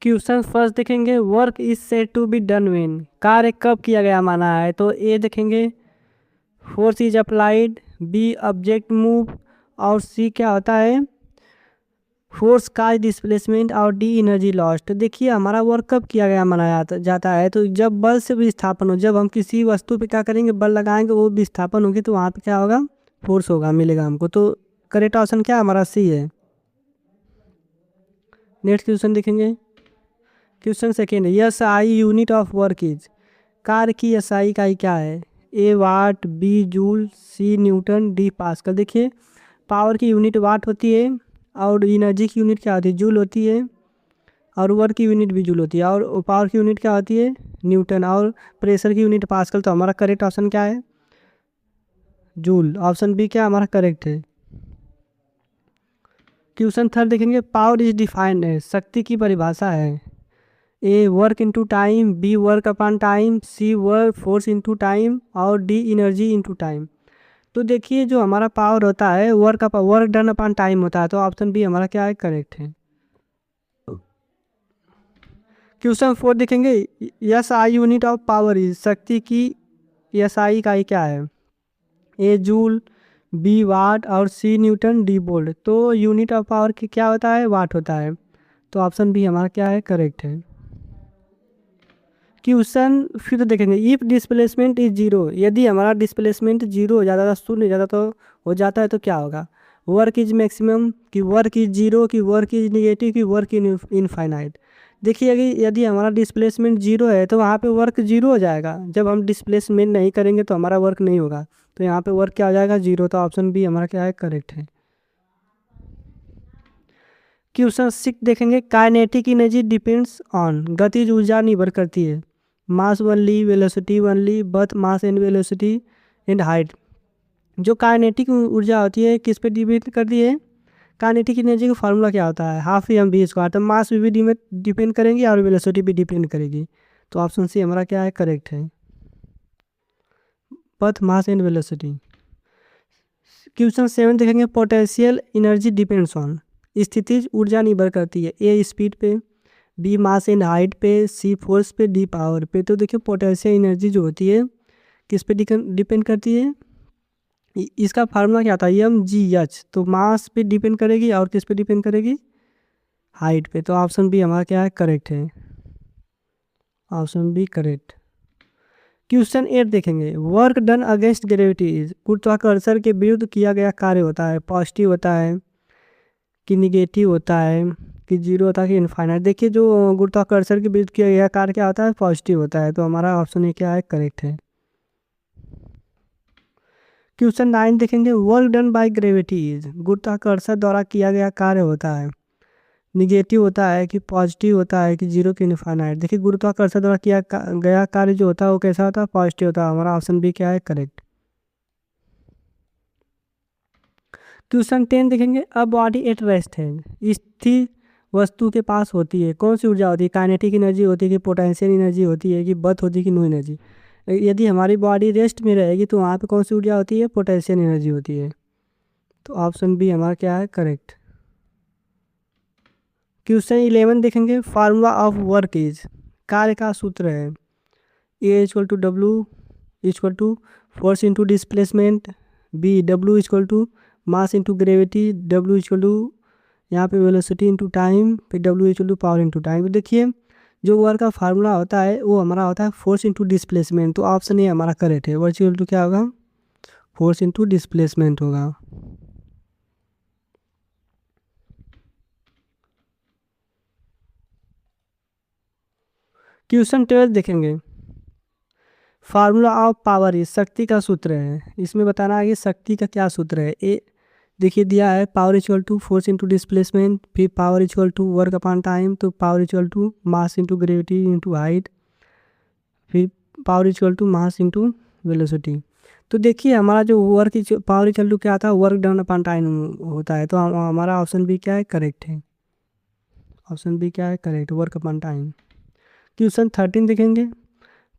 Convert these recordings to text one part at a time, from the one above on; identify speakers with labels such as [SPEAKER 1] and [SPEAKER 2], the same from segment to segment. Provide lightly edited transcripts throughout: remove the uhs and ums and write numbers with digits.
[SPEAKER 1] Question first देखेंगे, work is said to be done when, कार्य कब किया गया माना है। तो ए देखेंगे force is applied, B object move, और सी क्या होता है फोर्स का डिस्प्लेसमेंट, और डी एनर्जी लॉस्ट। तो देखिए हमारा वर्क कब किया गया माना जाता है, तो जब बल से विस्थापन हो, जब हम किसी वस्तु पे क्या करेंगे बल लगाएंगे वो विस्थापन होगी तो वहाँ पे क्या होगा फोर्स होगा मिलेगा हमको। तो करेक्ट ऑप्शन क्या हमारा सी है। नेक्स्ट क्वेश्चन देखेंगे, question second, yes I unit of work is, कार्य की एस आई इकाई क्या है। ए वाट, बी जूल, सी न्यूटन, डी पास्कल। देखिए पावर की यूनिट वाट होती है, और एनर्जी की यूनिट क्या होती है जूल होती है, और वर्क की यूनिट भी जूल होती है, और पावर की यूनिट क्या होती है न्यूटन, और प्रेशर की यूनिट पास्कल। तो हमारा करेक्ट ऑप्शन क्या है जूल। ऑप्शन बी क्या हमारा करेक्ट है। क्वेश्चन थर्ड देखेंगे, पावर इज डिफाइंड है, शक्ति की परिभाषा है। A work into time, B work upon time, C work force into time, और डी एनर्जी इंटू टाइम। तो देखिए जो हमारा पावर होता है वर्क डन अपॉन टाइम होता है, तो ऑप्शन बी हमारा क्या है करेक्ट है। क्वेश्चन फोर देखेंगे, yes I unit of power is, शक्ति की यस आई इकाई क्या है। ए जूल, बी वाट, और सी न्यूटन, डी वोल्ट। तो यूनिट ऑफ पावर की क्या होता है वाट होता है, तो ऑप्शन बी हमारा क्या है करेक्ट है। क्वेश्चन फिर देखेंगे, इफ डिस्प्लेसमेंट इज जीरो, यदि हमारा डिस्प्लेसमेंट जीरो हो जाता है शून्य हो जाता तो हो जाता है तो क्या होगा। वर्क इज मैक्सिमम, कि वर्क इज जीरो, कि वर्क इज निगेटिव, कि वर्क इन इनफाइनाइट। देखिए यदि हमारा डिस्प्लेसमेंट जीरो है तो वहाँ पे वर्क जीरो हो जाएगा, जब हम डिस्प्लेसमेंट नहीं करेंगे तो हमारा वर्क नहीं होगा, तो यहाँ पे वर्क क्या हो जाएगा जीरो। तो ऑप्शन बी हमारा क्या है करेक्ट है। क्वेश्चन सिक्स देखेंगे, काइनेटिक एनर्जी डिपेंड्स ऑन, गतिज ऊर्जा निर्भर करती है mass only, velocity only, both mass and velocity and height. जो काइनेटिक ऊर्जा होती है किस पे डिपेंड करती है, काइनेटिक एनर्जी का फार्मूला क्या होता है हाफ एम बी स्क्वायर। तो मास पे भी डिपेंड करेंगी और वेलोसिटी भी डिपेंड करेगी, तो ऑप्शन सी हमारा क्या है करेक्ट है, birth mass and velocity. Question seven देखेंगे, पोटेंशियल एनर्जी डिपेंड्स ऑन, स्थितिज ऊर्जा निर्भर करती है ए स्पीड पे, बी मास एंड हाइट पे, सी फोर्स पे, डी पावर पे। तो देखिए पोटेंशियल एनर्जी जो होती है किस पे डिपेंड करती है, इसका फार्मूला क्या था एम जी एच। तो मास पे डिपेंड करेगी और किस पे डिपेंड करेगी हाइट पे। तो ऑप्शन बी हमारा क्या है करेक्ट है, ऑप्शन बी करेक्ट। क्वेश्चन 8 देखेंगे, work done against gravity is, गुरुत्वाकर्षण के विरुद्ध किया गया कार्य होता है पॉजिटिव होता है कि निगेटिव होता है कि जीरो होता है कि इनफाइनाइट। देखिए जो गुरुत्वाकर्षण के विरुद्ध किया गया कार्य क्या होता है पॉजिटिव होता है, तो हमारा ऑप्शन ए क्या है करेक्ट है। क्वेश्चन 9 देखेंगे, work done by gravity is, गुरुत्वाकर्षण द्वारा किया गया कार्य होता है निगेटिव होता है कि पॉजिटिव होता है कि जीरो की इनफाइनाइट। देखिए गुरुत्वाकर्षण द्वारा किया गया कार्य जो होता है वो कैसा होता है पॉजिटिव होता है, हमारा ऑप्शन बी क्या है करेक्ट। क्वेश्चन 10 देखेंगे, अ बॉडी एट रेस्ट है, स्थिर वस्तु के पास होती है कौन सी ऊर्जा होती है, काइनेटिक एनर्जी होती है कि पोटेंशियल एनर्जी होती है कि बर्थ होती है कि नो एनर्जी। यदि हमारी बॉडी रेस्ट में रहेगी तो वहाँ पे कौन सी ऊर्जा होती है पोटेंशियल एनर्जी होती है, तो ऑप्शन बी हमारा क्या है करेक्ट। क्वेश्चन 11 देखेंगे, फार्मूला ऑफ वर्क इज, कार्य का सूत्र है A equal to W equal to force into displacement, B W equal to mass into gravity, W equal to यहाँ पे वेलोसिटी इंटू टाइम, फिर W equal to power into time. देखिए जो work का फार्मूला होता है वो हमारा होता है फोर्स इंटू डिस्प्लेसमेंट, तो ऑप्शन ए हमारा करेक्ट है, वर्क इक्वल टू क्या होगा फोर्स इंटू डिस्प्लेसमेंट होगा। क्वेश्चन 12 देखेंगे, फार्मूला ऑफ पावर इज, शक्ति का सूत्र है, इसमें बताना है कि शक्ति का क्या सूत्र है। ए देखिए दिया है power equal to force into displacement, फिर power equal to work upon time, तो power equal to mass into gravity into height, फिर power equal to mass into velocity. तो देखिए हमारा जो वर्क पावर इक्वल टू क्या था वर्क डन अपॉन टाइम होता है, तो हमारा ऑप्शन बी क्या है करेक्ट है, ऑप्शन बी क्या है correct work upon time. Question 13 देखेंगे,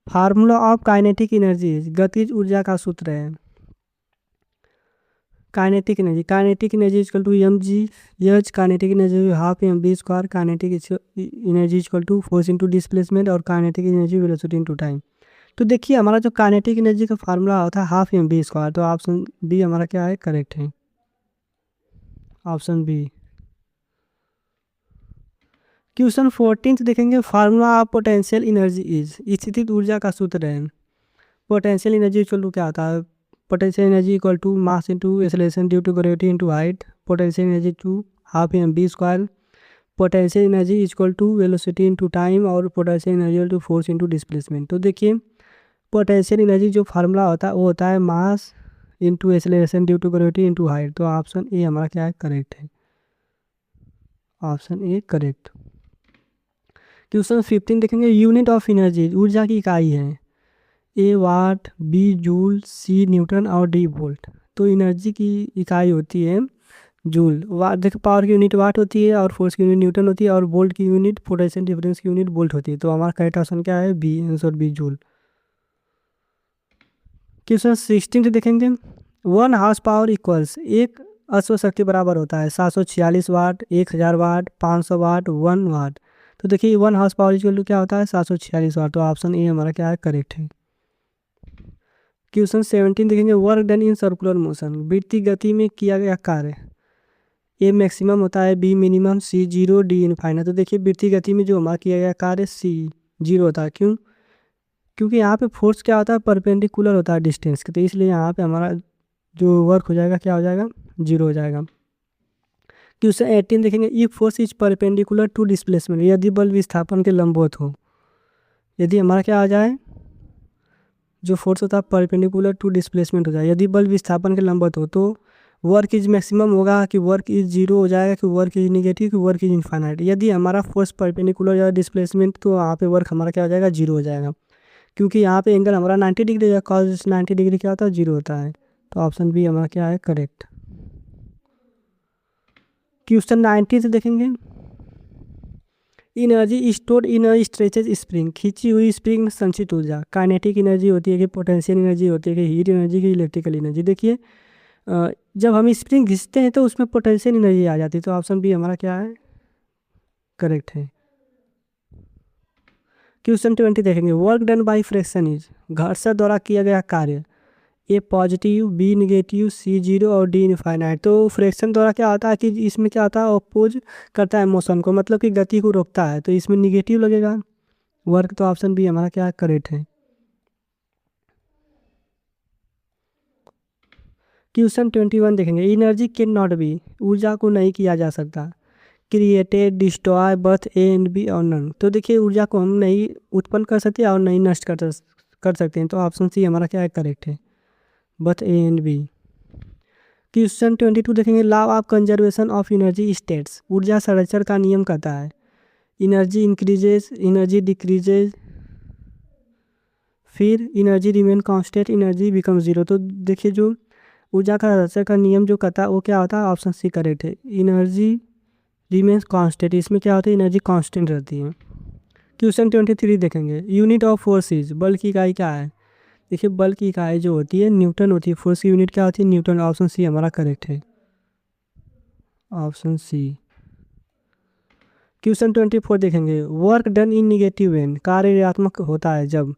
[SPEAKER 1] फार्मूला ऑफ काइनेटिक एनर्जी, गतिज ऊर्जा का सूत्र है kinetic energy equal to M G H, kinetic energy half M B square, kinetic energy equal to force into displacement और kinetic energy velocity into time. तो देखिए हमारा जो काइनेटिक एनर्जी का फार्मूला होता है हाफ एम बी स्क्वायर, तो option B हमारा क्या है, करेक्ट है, ऑप्शन बी। क्वेश्चन 14 देखेंगे, formula of potential energy is, स्थितिज ऊर्जा का सूत्र है। पोटेंशियल एनर्जी इक्वल टू क्या होता है, potential energy equal to mass into acceleration due to gravity into height, potential energy to half M B square, potential energy equal to velocity into time और potential energy equal to force into displacement. तो देखिए potential energy जो formula होता है वो होता है mass into acceleration due to gravity into height, तो ऑप्शन ए हमारा क्या है, करेक्ट है, ऑप्शन ए करेक्ट। क्वेश्चन 15 देखेंगे, यूनिट ऑफ एनर्जी, ऊर्जा की इकाई है, ए वाट, बी जूल, सी न्यूटन और डी वोल्ट। तो एनर्जी की इकाई होती है जूल, वाट देखो पावर की यूनिट वाट होती है और फोर्स की यूनिट न्यूटन होती है और वोल्ट की यूनिट पोटेंशियल डिफरेंस की यूनिट वोल्ट होती है। तो हमारा करेक्ट ऑप्शन क्या है, B, answer B joule. Question 16 देखेंगे, 1 हाउस पावर इक्वल्स, एक अश्व शक्ति बराबर होता है 746 वाट, 1000 वाट, 500 वाट, 1 वाट। तो देखिए 1 हाउस पावर इक्वल टू क्या होता है, 746 वाट, तो ऑप्शन ए हमारा क्या है, करेक्ट है। क्वेश्चन 17 देखेंगे, work done in circular motion, वृत्तीय गति में किया गया कार्य, ए मैक्सिमम होता है, B minimum, C zero, D infinite. तो देखिए वृत्तीय गति में जो हमारा किया गया कार्य सी जीरो होता है, क्यों, क्योंकि यहाँ पे फोर्स क्या होता है, परपेंडिकुलर होता है डिस्टेंस के, तो इसलिए यहाँ पे हमारा जो वर्क हो जाएगा क्या हो जाएगा, जीरो हो जाएगा। क्वेश्चन 18 देखेंगे, if force is perpendicular to displacement, यदि बल विस्थापन के लंबवत हो, यदि हमारा क्या आ जाए, जो फोर्स होता है परपेंडिकुलर टू डिस्प्लेसमेंट हो जाए, यदि बल विस्थापन के लंबवत हो तो वर्क इज मैक्सिमम होगा कि वर्क इज जीरो हो जाएगा कि वर्क इज निगेटिव कि वर्क इज इनफाइनाइट। यदि हमारा फोर्स परपेंडिकुलर या डिस्प्लेसमेंट तो वहाँ पे वर्क हमारा क्या हो जाएगा, जीरो हो जाएगा, क्योंकि यहाँ पे एंगल हमारा 90 डिग्री है, कॉस 90 डिग्री क्या होता है, जीरो होता है। तो ऑप्शन बी हमारा क्या है, करेक्ट। क्वेश्चन 19 से देखेंगे, energy stored in a stretches spring, खींची हुई स्प्रिंग में संचित ऊर्जा, काइनेटिक एनर्जी होती है कि पोटेंशियल एनर्जी होती है कि हीट एनर्जी की इलेक्ट्रिकल एनर्जी। देखिए जब हम स्प्रिंग घिसते हैं तो उसमें पोटेंशियल एनर्जी आ जाती है, तो ऑप्शन बी हमारा क्या है, करेक्ट है। क्वेश्चन 20 देखेंगे, work done by friction is, घर्षण द्वारा किया गया कार्य, ए पॉजिटिव, बी निगेटिव, सी जीरो और डी इनफाइनाइट। तो फ्रिक्शन द्वारा क्या होता है कि इसमें क्या होता है, अपोज करता है मोशन को, मतलब कि गति को रोकता है, तो इसमें निगेटिव लगेगा वर्क, तो ऑप्शन बी हमारा क्या है, करेक्ट है। क्वेश्चन 21 देखेंगे, एनर्जी कैन नॉट बी, ऊर्जा को नहीं किया जा सकता, created, destroy, both, A and B और नन। तो देखिए ऊर्जा को हम नहीं उत्पन्न कर सकते और नहीं नष्ट कर सकते हैं, तो ऑप्शन सी हमारा क्या है, करेक्ट है, both, A and B. Question 22 देखेंगे, law of conservation of energy states, ऊर्जा संरक्षण का नियम कहता है, एनर्जी इंक्रीजेज, एनर्जी डिक्रीजेज, फिर energy remain constant, energy become zero. तो देखिए जो ऊर्जा का संरक्षण का नियम जो कहता है वो क्या होता है, ऑप्शन सी करेक्ट है, एनर्जी रिमेन्स कांस्टेंट, इसमें क्या होता है, एनर्जी कांस्टेंट रहती है। क्वेश्चन 23 देखेंगे, यूनिट ऑफ फोर्स इज, बल की इकाई क्या है। देखिए बल की इकाई जो होती है न्यूटन होती है, फोर्स की यूनिट क्या होती है, न्यूटन, ऑप्शन सी हमारा करेक्ट है, ऑप्शन सी। क्वेश्चन 24 देखेंगे, work done in negative and, कार्य ऋणात्मक होता है जब,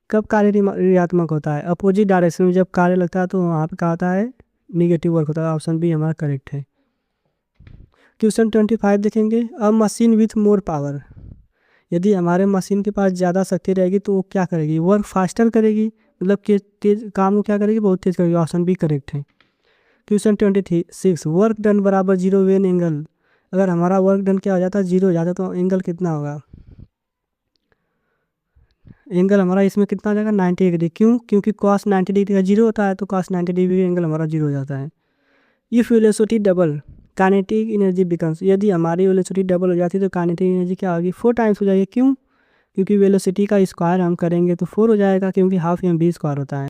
[SPEAKER 1] कब कार्य ऋणात्मक होता है, अपोजिट डायरेक्शन में जब कार्य लगता है तो वहाँ पे क्या होता है, निगेटिव वर्क होता है, ऑप्शन बी हमारा करेक्ट है। क्वेश्चन 25 देखेंगे, अ मशीन विथ मोर पावर, यदि हमारे मशीन के पास ज़्यादा शक्ति रहेगी तो वो क्या करेगी, वर्क फास्टर करेगी, मतलब कि तेज काम को क्या करेगी, बहुत तेज करेगी, ऑप्शन बी करेक्ट है। क्वेश्चन 26, वर्क डन बराबर जीरो वेन एंगल, अगर हमारा वर्क डन क्या हो जाता है, जीरो हो जाता है, तो एंगल कितना होगा, एंगल हमारा इसमें कितना हो जाएगा, 90 डिग्री, क्यों, क्योंकि कॉस 90 डिग्री का जीरो होता है, तो कॉस 90 डिग्री एंगल हमारा जीरो हो जाता है। If velocity double, kinetic energy becomes, यदि हमारी वेलोसिटी डबल हो जाती है तो काइनेटिक एनर्जी क्या होगी, 4 टाइम्स हो जाएगी, क्यों, क्योंकि वेलोसिटी का स्क्वायर हम करेंगे तो 4 हो जाएगा, क्योंकि हाफ एम बी स्क्वायर होता है।